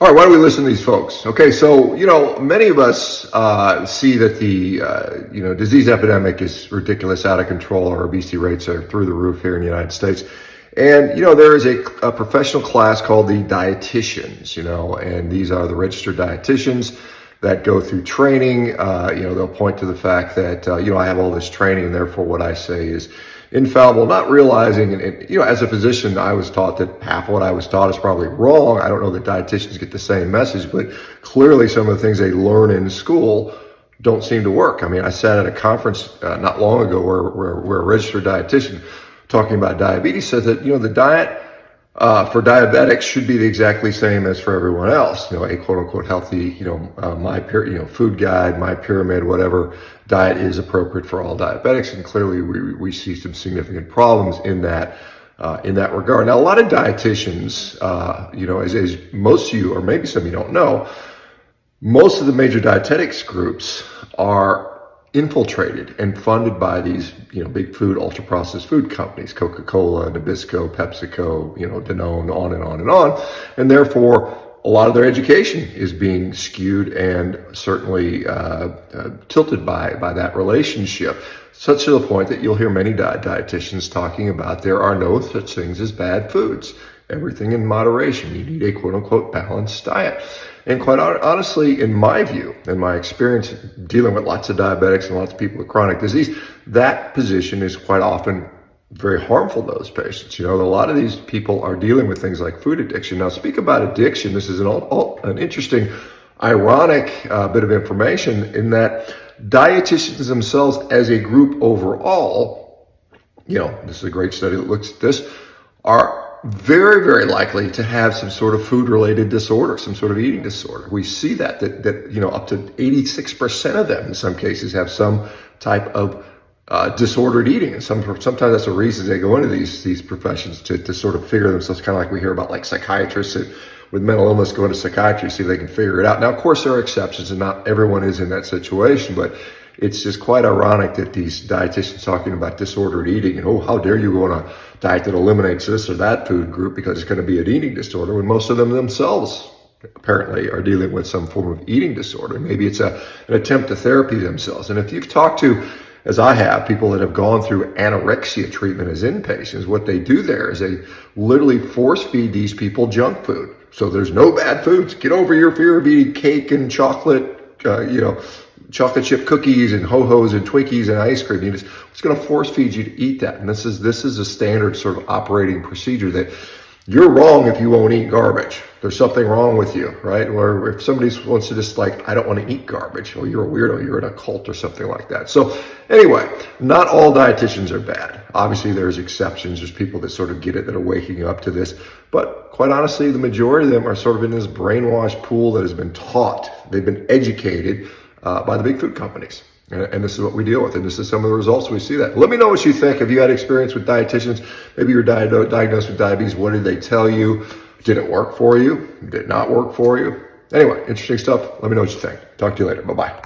All right, why don't we listen to these folks? Okay, so, many of us see that the, disease epidemic is ridiculous, out of control. Our obesity rates are through the roof here in the United States. And, there is a professional class called the dietitians, and these are the registered dietitians that go through training. They'll point to the fact that, I have all this training and therefore what I say is infallible, not realizing, and as a physician, I was taught that half of what I was taught is probably wrong. I don't know that dietitians get the same message, but clearly some of the things they learn in school don't seem to work. I mean, I sat at a conference not long ago where a registered dietitian talking about diabetes said that, the diet for diabetics should be the exactly same as for everyone else. A quote unquote healthy, food guide, my pyramid, whatever diet is appropriate for all diabetics. And clearly we see some significant problems in that regard. Now, a lot of dietitians, as most of you, or maybe some of you don't know, most of the major dietetics groups are infiltrated and funded by these, big food, ultra processed food companies, Coca-Cola, Nabisco, PepsiCo, Danone, on and on and on. And therefore, a lot of their education is being skewed and certainly tilted by that relationship, such to the point that you'll hear many dietitians talking about there are no such things as bad foods. Everything in moderation. You need a quote unquote balanced diet. And quite honestly, in my view, in my experience dealing with lots of diabetics and lots of people with chronic disease, that position is quite often very harmful to those patients. A lot of these people are dealing with things like food addiction. Now, speak about addiction. This is an interesting, ironic bit of information in that dietitians themselves as a group overall, this is a great study that looks at this, are very, very likely to have some sort of food-related disorder, some sort of eating disorder. We see that up to 86% of them in some cases have some type of disordered eating. And sometimes that's the reason they go into these professions to sort of figure themselves, kind of like we hear about like psychiatrists that with mental illness go into psychiatry, see if they can figure it out. Now, of course, there are exceptions and not everyone is in that situation, but it's just quite ironic that these dietitians talking about disordered eating and, how dare you go on a diet that eliminates this or that food group because it's going to be an eating disorder, when most of them themselves apparently are dealing with some form of eating disorder. Maybe it's an attempt to therapy themselves. And if you've talked to, as I have, people that have gone through anorexia treatment as inpatients, what they do there is they literally force feed these people junk food. So there's no bad foods. Get over your fear of eating cake and chocolate, chocolate chip cookies and ho-hos and Twinkies and ice cream. It's going to force feed you to eat that. And this is a standard sort of operating procedure that you're wrong if you won't eat garbage. There's something wrong with you, right? Or if somebody wants to just I don't want to eat garbage. Well, you're a weirdo. You're in a cult or something like that. So anyway, not all dietitians are bad. Obviously, there's exceptions. There's people that sort of get it, that are waking up to this. But quite honestly, the majority of them are sort of in this brainwashed pool that has been taught. They've been educated by the big food companies. And this is what we deal with. And this is some of the results we see that. Let me know what you think. Have you had experience with dietitians? Maybe you're diagnosed with diabetes. What did they tell you? Did it work for you? Did it not work for you? Anyway, interesting stuff. Let me know what you think. Talk to you later. Bye-bye.